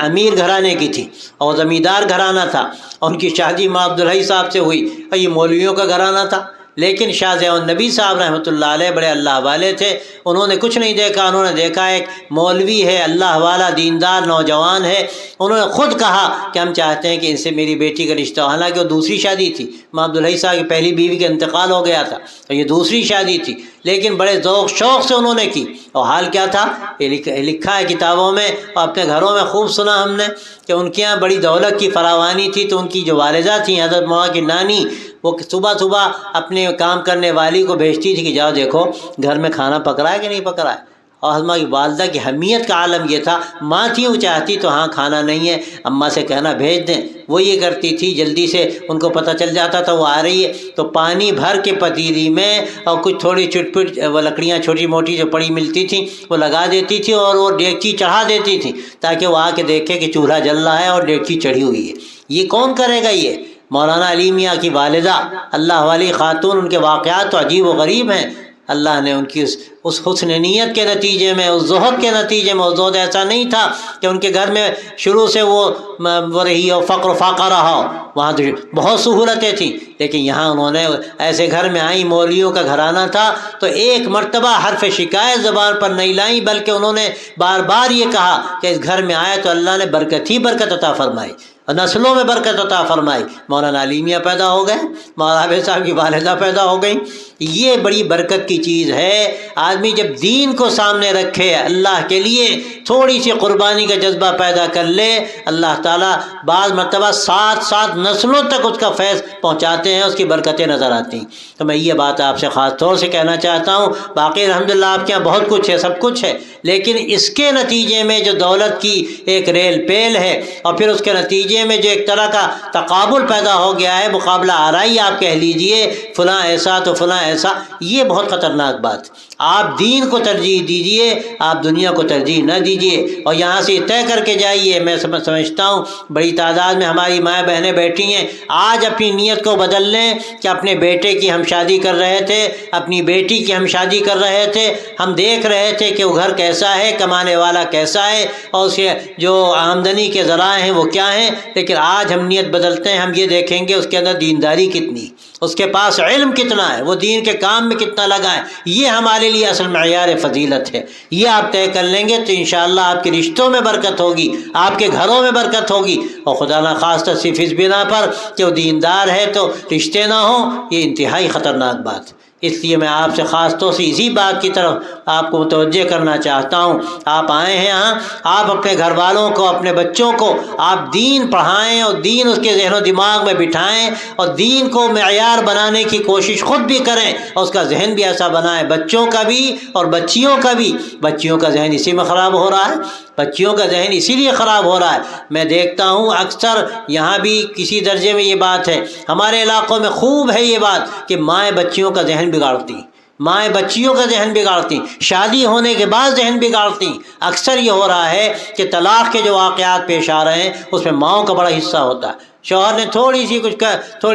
امیر گھرانے کی تھی اور زمیندار گھرانہ تھا، اور ان کی شادی ماں عبدالحی صاحب سے ہوئی، اور یہ مولویوں کا گھرانہ تھا۔ لیکن شاہ زیاء النبی صاحب رحمۃ اللہ علیہ بڑے اللہ والے تھے، انہوں نے کچھ نہیں دیکھا، انہوں نے دیکھا ایک مولوی ہے، اللہ والا دیندار نوجوان ہے، انہوں نے خود کہا کہ ہم چاہتے ہیں کہ ان سے میری بیٹی کا رشتہ ہو۔ حالانکہ وہ دوسری شادی تھی، ماں عبدالحی صاحب کی پہلی بیوی کا انتقال ہو گیا تھا، تو یہ دوسری شادی تھی، لیکن بڑے ذوق شوق سے انہوں نے کی۔ اور حال کیا تھا، یہ لکھا ہے کتابوں میں اور اپنے گھروں میں خوب سنا ہم نے کہ ان کے یہاں بڑی دولت کی فراوانی تھی، تو ان کی جو والدہ تھیں حضرت مولانا کی نانی، وہ صبح صبح اپنے کام کرنے والی کو بھیجتی تھی کہ جاؤ دیکھو گھر میں کھانا پک رہا ہے کہ نہیں پک رہا ہے۔ اور حضرت کی والدہ کی حمیت کا عالم یہ تھا، ماں تھی وہ چاہتی تو ہاں کھانا نہیں ہے اماں سے کہنا بھیج دیں، وہ یہ کرتی تھی، جلدی سے ان کو پتہ چل جاتا تھا وہ آ رہی ہے، تو پانی بھر کے پتیلی میں اور کچھ تھوڑی چٹ پٹ وہ لکڑیاں چھوٹی موٹی جو پڑی ملتی تھیں وہ لگا دیتی تھی، اور وہ ڈیگچی چڑھا دیتی تھی تاکہ وہ آ کے دیکھے کہ چولہا جل رہا ہے اور ڈیگچی چڑھی ہوئی ہے۔ یہ کون کرے گا؟ یہ مولانا علی میاں کی والدہ، اللہ والی خاتون، ان کے واقعات تو عجیب و غریب ہیں۔ اللہ نے ان کی اس حسن نیت کے نتیجے میں، اس زہد کے نتیجے میں، وہ زہد ایسا نہیں تھا کہ ان کے گھر میں شروع سے وہ رہی ہو، فقر و فاقہ رہا ہو، وہاں تو بہت سہولتیں تھیں، لیکن یہاں انہوں نے ایسے گھر میں آئیں، مولویوں کا گھرانہ تھا، تو ایک مرتبہ حرف شکایت زبان پر نہیں لائیں، بلکہ انہوں نے بار بار یہ کہا کہ اس گھر میں آئے تو اللہ نے برکت ہی برکت عطا فرمائی، اور نسلوں میں برکت عطا فرمائی۔ مولانا علی میاں پیدا ہو گئے، مولانا صاحب کی والدہ پیدا ہو گئیں، یہ بڑی برکت کی چیز ہے۔ آدمی جب دین کو سامنے رکھے، اللہ کے لیے تھوڑی سی قربانی کا جذبہ پیدا کر لے، اللہ تعالیٰ بعض مرتبہ 7 نسلوں تک اس کا فیض پہنچاتے ہیں، اس کی برکتیں نظر آتی ہیں۔ تو میں یہ بات آپ سے خاص طور سے کہنا چاہتا ہوں، باقی الحمدللہ آپ کے یہاں بہت کچھ ہے، سب کچھ ہے، لیکن اس کے نتیجے میں جو دولت کی ایک ریل پیل ہے، اور پھر اس کے نتیجے میں جو ایک طرح کا تقابل پیدا ہو گیا ہے، مقابلہ آرائی آپ کہہ لیجئے، فلاں ایسا تو فلاں ایسا، یہ بہت خطرناک بات۔ آپ دین کو ترجیح دیجئے، آپ دنیا کو ترجیح نہ دیجئے، اور یہاں سے طے کر کے جائیے۔ میں سمجھتا ہوں بڑی تعداد میں ہماری مائیں بہنیں بیٹھی ہیں، آج اپنی نیت کو بدل لیں کہ اپنے بیٹے کی ہم شادی کر رہے تھے، اپنی بیٹی کی ہم شادی کر رہے تھے، ہم دیکھ رہے تھے کہ وہ گھر کیسا ہے، کمانے والا کیسا ہے، اور اس کے جو آمدنی کے ذرائع ہیں وہ کیا ہیں، لیکن آج ہم نیت بدلتے ہیں، ہم یہ دیکھیں گے اس کے اندر دینداری کتنی، اس کے پاس علم کتنا ہے، وہ دین کے کام میں کتنا لگا ہے، یہ ہمارے لیے اصل معیار فضیلت ہے۔ یہ آپ طے کر لیں گے تو انشاءاللہ آپ کے رشتوں میں برکت ہوگی، آپ کے گھروں میں برکت ہوگی، اور خدا نہ خواستہ صرف اس بنا پر کہ وہ دیندار ہے تو رشتے نہ ہوں، یہ انتہائی خطرناک بات۔ اس لیے میں آپ سے خاص طور سے اسی بات کی طرف آپ کو متوجہ کرنا چاہتا ہوں۔ آپ آئے ہیں یہاں، آپ اپنے گھر والوں کو، اپنے بچوں کو آپ دین پڑھائیں، اور دین اس کے ذہن و دماغ میں بٹھائیں، اور دین کو معیار بنانے کی کوشش خود بھی کریں، اور اس کا ذہن بھی ایسا بنائیں، بچوں کا بھی اور بچیوں کا بھی۔ بچیوں کا ذہن اسی میں خراب ہو رہا ہے، بچیوں کا ذہن اسی لیے خراب ہو رہا ہے۔ میں دیکھتا ہوں اکثر یہاں بھی کسی درجے میں یہ بات ہے، ہمارے علاقوں میں خوب ہے یہ بات کہ مائیں بچیوں کا ذہن بگاڑتی، مائیں بچیوں کا ذہن بگاڑتی، شادی ہونے کے بعد ذہن بگاڑتی۔ اکثر یہ ہو رہا ہے کہ طلاق کے جو واقعات پیش آ رہے ہیں اس میں ماؤں کا بڑا حصہ ہوتا ہے۔ شوہر نے تھوڑی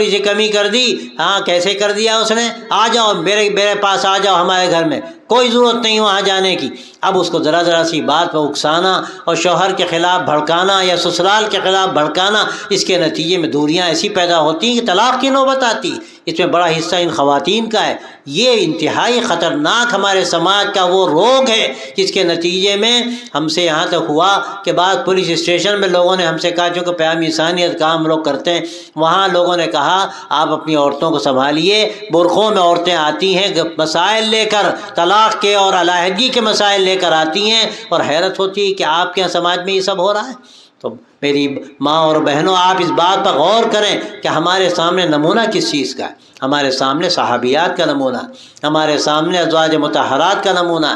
سی کمی کر دی، ہاں کیسے کر دیا اس نے، آ جاؤ میرے پاس آ جاؤ ہمارے گھر میں، کوئی ضرورت نہیں وہاں جانے کی۔ اب اس کو ذرا سی بات پہ اکسانا اور شوہر کے خلاف بھڑکانا یا سسرال کے خلاف بھڑکانا، اس کے نتیجے میں دوریاں ایسی پیدا ہوتی ہیں کہ طلاق کی نوبت آتی۔ اس میں بڑا حصہ ان خواتین کا ہے۔ یہ انتہائی خطرناک ہمارے سماج کا وہ روگ ہے جس کے نتیجے میں ہم سے یہاں تک ہوا کہ بعض پولیس اسٹیشن میں لوگوں نے ہم سے کہا، چونکہ پیام انسانیت کا ہم لوگ کرتے ہیں، وہاں لوگوں نے کہا آپ اپنی عورتوں کو سنبھالیے، برقعوں میں عورتیں آتی ہیں مسائل لے کر، طلاق کے اور علیحدگی کے مسائل لے کر آتی ہیں، اور حیرت ہوتی ہے کہ آپ کے سماج میں یہ سب ہو رہا ہے۔ تو میری ماں اور بہنوں، آپ اس بات پر غور کریں کہ ہمارے سامنے نمونہ کس چیز کا ہے۔ ہمارے سامنے صحابیات کا نمونہ، ہمارے سامنے ازواج مطہرات کا نمونہ،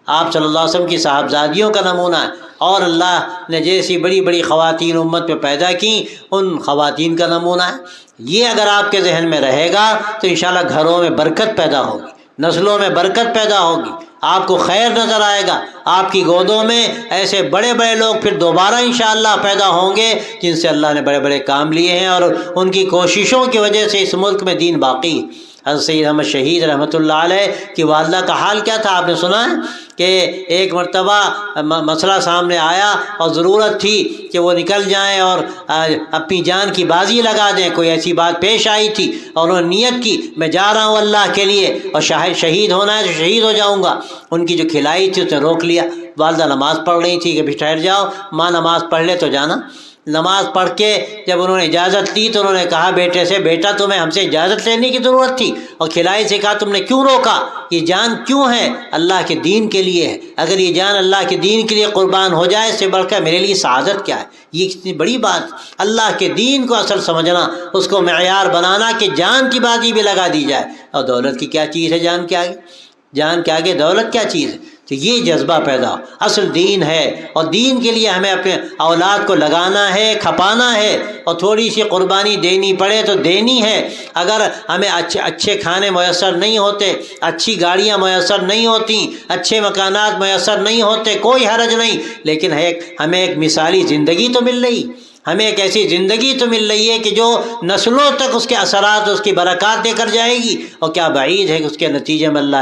آپ صلی اللہ علیہ وسلم کی صاحبزادیوں کا نمونہ، اور اللہ نے جیسی بڑی بڑی خواتین امت پہ پیدا کی ان خواتین کا نمونہ ہے۔ یہ اگر آپ کے ذہن میں رہے گا تو انشاءاللہ گھروں میں برکت پیدا ہوگی، نسلوں میں برکت پیدا ہوگی، آپ کو خیر نظر آئے گا، آپ کی گودوں میں ایسے بڑے بڑے لوگ پھر دوبارہ انشاءاللہ پیدا ہوں گے جن سے اللہ نے بڑے بڑے کام لیے ہیں، اور ان کی کوششوں کی وجہ سے اس ملک میں دین باقی۔ حضرت سید احمد شہید رحمۃ اللہ علیہ کی والدہ کا حال کیا تھا آپ نے سنا ہے کہ ایک مرتبہ مسئلہ سامنے آیا اور ضرورت تھی کہ وہ نکل جائیں اور اپنی جان کی بازی لگا دیں، کوئی ایسی بات پیش آئی تھی اور انہوں نے نیت کی میں جا رہا ہوں اللہ کے لیے، اور شہید ہونا ہے تو شہید ہو جاؤں گا۔ ان کی جو کھلائی تھی اس نے روک لیا۔ والدہ نماز پڑھ رہی تھی کہ بھی ٹھہر جاؤ، ماں نماز پڑھ لے تو جانا۔ نماز پڑھ کے جب انہوں نے اجازت لی تو انہوں نے کہا بیٹے سے، بیٹا تمہیں ہم سے اجازت لینے کی ضرورت تھی، اور کھلائی سے کہا تم نے کیوں روکا؟ یہ جان کیوں ہے؟ اللہ کے دین کے لیے ہے، اگر یہ جان اللہ کے دین کے لیے قربان ہو جائے اس سے بڑھ کر میرے لیے سعادت کیا ہے؟ یہ کتنی بڑی بات، اللہ کے دین کو اصل سمجھنا، اس کو معیار بنانا کہ جان کی بازی بھی لگا دی جائے۔ اور دولت کی کیا چیز ہے جان کے آگے؟ جان کے آگے دولت کیا چیز ہے؟ تو یہ جذبہ پیدا ہو، اصل دین ہے، اور دین کے لیے ہمیں اپنے اولاد کو لگانا ہے، کھپانا ہے، اور تھوڑی سی قربانی دینی پڑے تو دینی ہے۔ اگر ہمیں اچھے کھانے میسر نہیں ہوتے، اچھی گاڑیاں میسر نہیں ہوتی، اچھے مکانات میسر نہیں ہوتے، کوئی حرج نہیں، لیکن ہمیں ایک مثالی زندگی تو مل رہی، ہمیں ایک ایسی زندگی تو مل رہی ہے کہ جو نسلوں تک اس کے اثرات، اس کی برکات دے کر جائے گی، اور کیا بعید ہے کہ اس کے نتیجے میں اللہ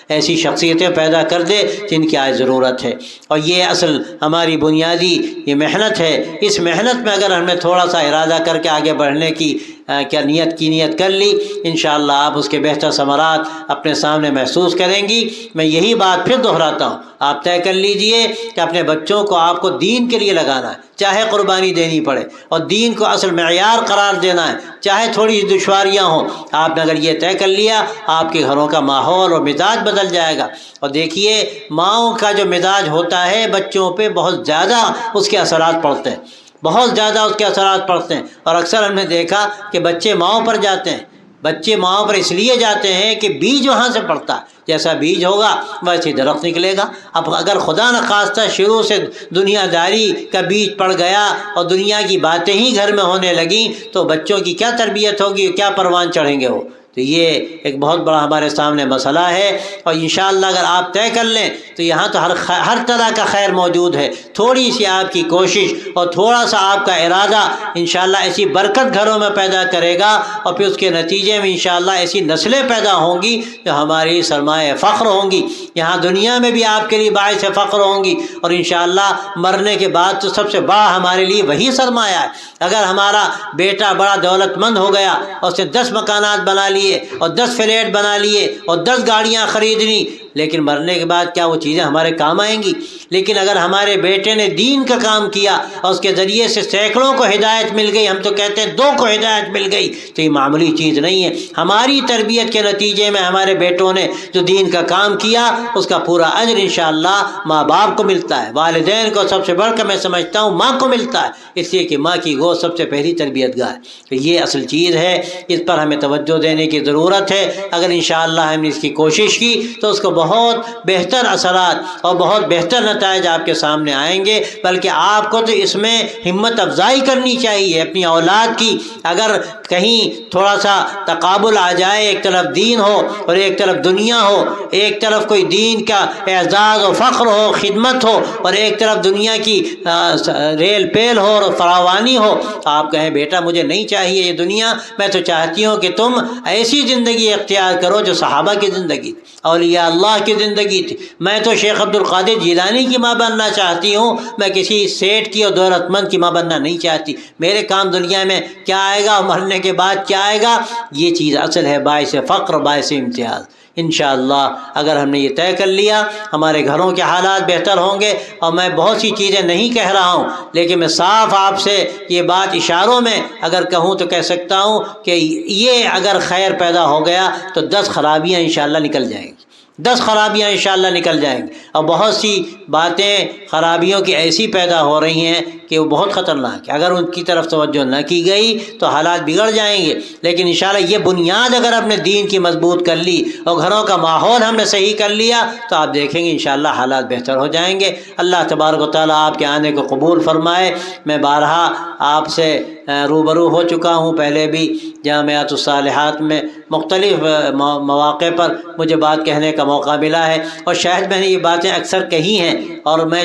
ایسی شخصیتیں پیدا کر دے جن کی آج ضرورت ہے۔ اور یہ اصل ہماری بنیادی یہ محنت ہے۔ اس محنت میں اگر ہم نے تھوڑا سا ارادہ کر کے آگے بڑھنے کی نیت کر لی، انشاءاللہ آپ اس کے بہتر ثمرات اپنے سامنے محسوس کریں گی۔ میں یہی بات پھر دہراتا ہوں، آپ طے کر لیجئے کہ اپنے بچوں کو آپ کو دین کے لیے لگانا ہے، چاہے قربانی دینی پڑے، اور دین کو اصل معیار قرار دینا ہے، چاہے تھوڑی سی دشواریاں ہوں۔ آپ نے اگر یہ طے کر لیا، آپ کے گھروں کا ماحول اور مزاج بدل جائے گا۔ اور دیکھیے ماؤں کا جو مزاج ہوتا ہے بچوں پہ بہت زیادہ اس کے اثرات پڑتے ہیں، بہت زیادہ اس کے اثرات پڑتے ہیں، اور اکثر ہم نے دیکھا کہ بچے ماؤں پر جاتے ہیں۔ بچے ماؤں پر اس لیے جاتے ہیں کہ بیج وہاں سے پڑتا ہے، جیسا بیج ہوگا ویسے درخت نکلے گا۔ اب اگر خدا نخواستہ شروع سے دنیا داری کا بیج پڑ گیا اور دنیا کی باتیں ہی گھر میں ہونے لگیں تو بچوں کی کیا تربیت ہوگی، کیا پروان چڑھیں گے وہ؟ تو یہ ایک بہت بڑا ہمارے سامنے مسئلہ ہے، اور انشاءاللہ اگر آپ طے کر لیں تو یہاں تو ہر طرح کا خیر موجود ہے۔ تھوڑی سی آپ کی کوشش اور تھوڑا سا آپ کا ارادہ انشاءاللہ ایسی برکت گھروں میں پیدا کرے گا، اور پھر اس کے نتیجے میں انشاءاللہ ایسی نسلیں پیدا ہوں گی جو ہماری سرمایہ فخر ہوں گی، یہاں دنیا میں بھی آپ کے لیے باعث فخر ہوں گی، اور انشاءاللہ مرنے کے بعد تو سب سے بڑا ہمارے لیے وہی سرمایہ ہے۔ اگر ہمارا بیٹا بڑا دولت مند ہو گیا اور اس نے 10 مکانات بنا لیے اور 10 فلیٹ بنا لیے اور 10 گاڑیاں خرید لی، لیکن مرنے کے بعد کیا وہ چیزیں ہمارے کام آئیں گی؟ لیکن اگر ہمارے بیٹے نے دین کا کام کیا اور اس کے ذریعے سے سینکڑوں کو ہدایت مل گئی، ہم تو کہتے ہیں 2 کو ہدایت مل گئی، تو یہ معمولی چیز نہیں ہے۔ ہماری تربیت کے نتیجے میں ہمارے بیٹوں نے جو دین کا کام کیا اس کا پورا اجر انشاءاللہ ماں باپ کو ملتا ہے، والدین کو سب سے بڑھ کر میں سمجھتا ہوں ماں کو ملتا ہے، اس لیے کہ ماں کی گود سب سے پہلی تربیت گاہ ہے۔ تو یہ اصل چیز ہے، اس پر ہمیں توجہ دینے کی ضرورت ہے۔ اگر انشاءاللہ ہم نے اس کی کوشش کی تو اس کو بہت بہتر اثرات اور بہت بہتر نتائج آپ کے سامنے آئیں گے، بلکہ آپ کو تو اس میں ہمت افزائی کرنی چاہیے اپنی اولاد کی۔ اگر کہیں تھوڑا سا تقابل آ جائے، ایک طرف دین ہو اور ایک طرف دنیا ہو، ایک طرف کوئی دین کا اعزاز و فخر ہو، خدمت ہو، اور ایک طرف دنیا کی ریل پیل ہو اور فراوانی ہو، تو آپ کہیں بیٹا مجھے نہیں چاہیے یہ دنیا، میں تو چاہتی ہوں کہ تم ایسی زندگی اختیار کرو جو صحابہ کی زندگی تھی، اولیاء اللہ کی زندگی تھی۔ میں تو شیخ عبد القادر جیلانی کی ماں بننا چاہتی ہوں، میں کسی سیٹ کی اور دولت مند کی ماں بننا نہیں چاہتی۔ میرے کام دنیا میں کیا آئے گا، مرنے کے بعد کیا آئے گا، یہ چیز اصل ہے باعث فقر، باعث امتیاز۔ انشاءاللہ اگر ہم نے یہ طے کر لیا، ہمارے گھروں کے حالات بہتر ہوں گے۔ اور میں بہت سی چیزیں نہیں کہہ رہا ہوں، لیکن میں صاف آپ سے یہ بات اشاروں میں اگر کہوں تو کہہ سکتا ہوں کہ یہ اگر خیر پیدا ہو گیا تو 10 خرابیاں انشاءاللہ نکل جائیں گی، 10 خرابیاں انشاءاللہ نکل جائیں گی۔ اور بہت سی باتیں خرابیوں کی ایسی پیدا ہو رہی ہیں کہ وہ بہت خطرناک ہے، اگر ان کی طرف توجہ نہ کی گئی تو حالات بگڑ جائیں گے۔ لیکن انشاءاللہ یہ بنیاد اگر اپنے دین کی مضبوط کر لی اور گھروں کا ماحول ہم نے صحیح کر لیا تو آپ دیکھیں گے انشاءاللہ حالات بہتر ہو جائیں گے۔ اللہ تبارک و تعالیٰ آپ کے آنے کو قبول فرمائے۔ میں بارہا آپ سے روبرو ہو چکا ہوں، پہلے بھی جامعات الصالحات میں مختلف مواقع پر مجھے بات کہنے کا موقع ملا ہے، اور شاید میں نے یہ باتیں اکثر کہی ہیں، اور میں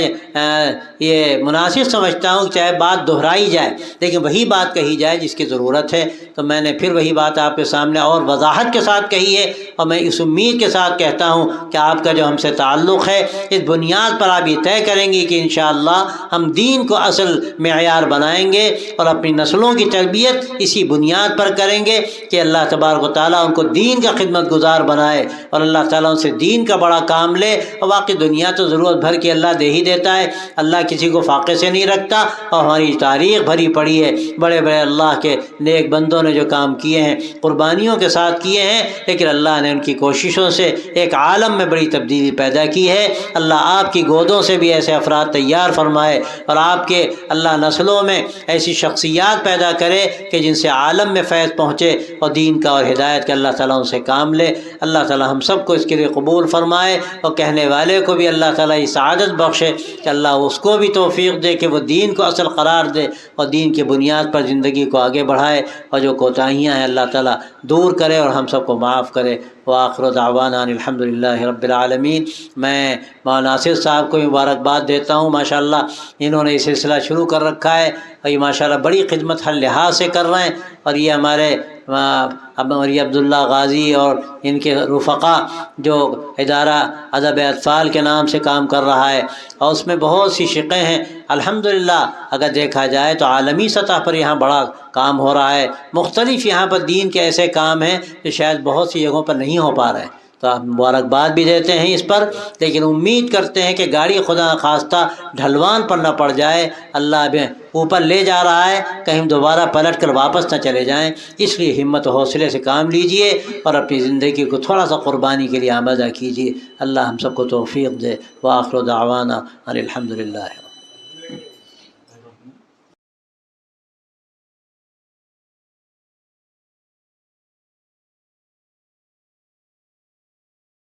یہ مناسب سمجھتا ہوں کہ چاہے بات دہرائی جائے لیکن وہی بات کہی جائے جس کی ضرورت ہے۔ تو میں نے پھر وہی بات آپ کے سامنے اور وضاحت کے ساتھ کہی ہے، اور میں اس امید کے ساتھ کہتا ہوں کہ آپ کا جو ہم سے تعلق ہے اس بنیاد پر آپ یہ طے کریں گے کہ انشاءاللہ ہم دین کو اصل معیار بنائیں گے اور اپنی نسلوں کی تربیت اسی بنیاد پر کریں گے کہ اللہ تبارک و تعالیٰ ان کو دین کا خدمت گزار بنائے، اور اللہ تعالیٰ ان سے دین کا بڑا کام لے۔ اور باقی دنیا تو ضرورت بھر کے اللہ دے ہی دیتا ہے، اللہ کسی کو فاقے سے نہیں رکھتا، اور ہماری تاریخ بھری پڑی ہے بڑے بڑے اللہ کے نیک بندوں نے جو کام کیے ہیں قربانیوں کے ساتھ کیے ہیں، لیکن اللہ نے ان کی کوششوں سے ایک عالم میں بڑی تبدیلی پیدا کی ہے۔ اللہ آپ کی گودوں سے بھی ایسے افراد تیار فرمائے، اور آپ کے اللہ نسلوں میں ایسی شخصیات پیدا کرے کہ جن سے عالم میں فیض پہنچے اور دین کا اور ہدایت کا اللہ تعالیٰ ان سے کام لے۔ اللہ تعالیٰ ہم سب کو اس کے لیے قبول فرمائے، اور کہنے والے کو بھی اللہ تعالیٰ یہ سعادت بخشے کہ اللہ اس کو بھی توفیق دے کہ وہ دین کو اصل قرار دے اور دین کی بنیاد پر زندگی کو آگے بڑھائے، اور جو کوتاہیاں ہیں اللہ تعالیٰ دور کرے اور ہم سب کو معاف کرے۔ وآخر دعوانا ان الحمد للہ رب العالمین۔ میں مولانا ناصر صاحب کو مبارکباد دیتا ہوں، ماشاءاللہ انہوں نے یہ سلسلہ شروع کر رکھا ہے، اور یہ ماشاءاللہ بڑی خدمت ہر لحاظ سے کر رہے ہیں، اور یہ ہمارے مولانا عبداللہ غازی اور ان کے رفقا جو ادارہ ادب اطفال کے نام سے کام کر رہا ہے، اور اس میں بہت سی شقیں ہیں۔ الحمدللہ اگر دیکھا جائے تو عالمی سطح پر یہاں بڑا کام ہو رہا ہے، مختلف یہاں پر دین کے ایسے کام ہیں جو شاید بہت سی جگہوں پر نہیں ہو پا رہے ہیں، تو آپ مبارکباد بھی دیتے ہیں اس پر، لیکن امید کرتے ہیں کہ گاڑی خدا نخواستہ ڈھلوان پر نہ پڑ جائے، اللہ بھی اوپر لے جا رہا ہے، کہیں دوبارہ پلٹ کر واپس نہ چلے جائیں۔ اس لیے ہمت و حوصلے سے کام لیجئے اور اپنی زندگی کو تھوڑا سا قربانی کے لیے آمادہ کیجیے۔ اللہ ہم سب کو توفیق دے۔ وآخر دعوانا ان الحمد للہ۔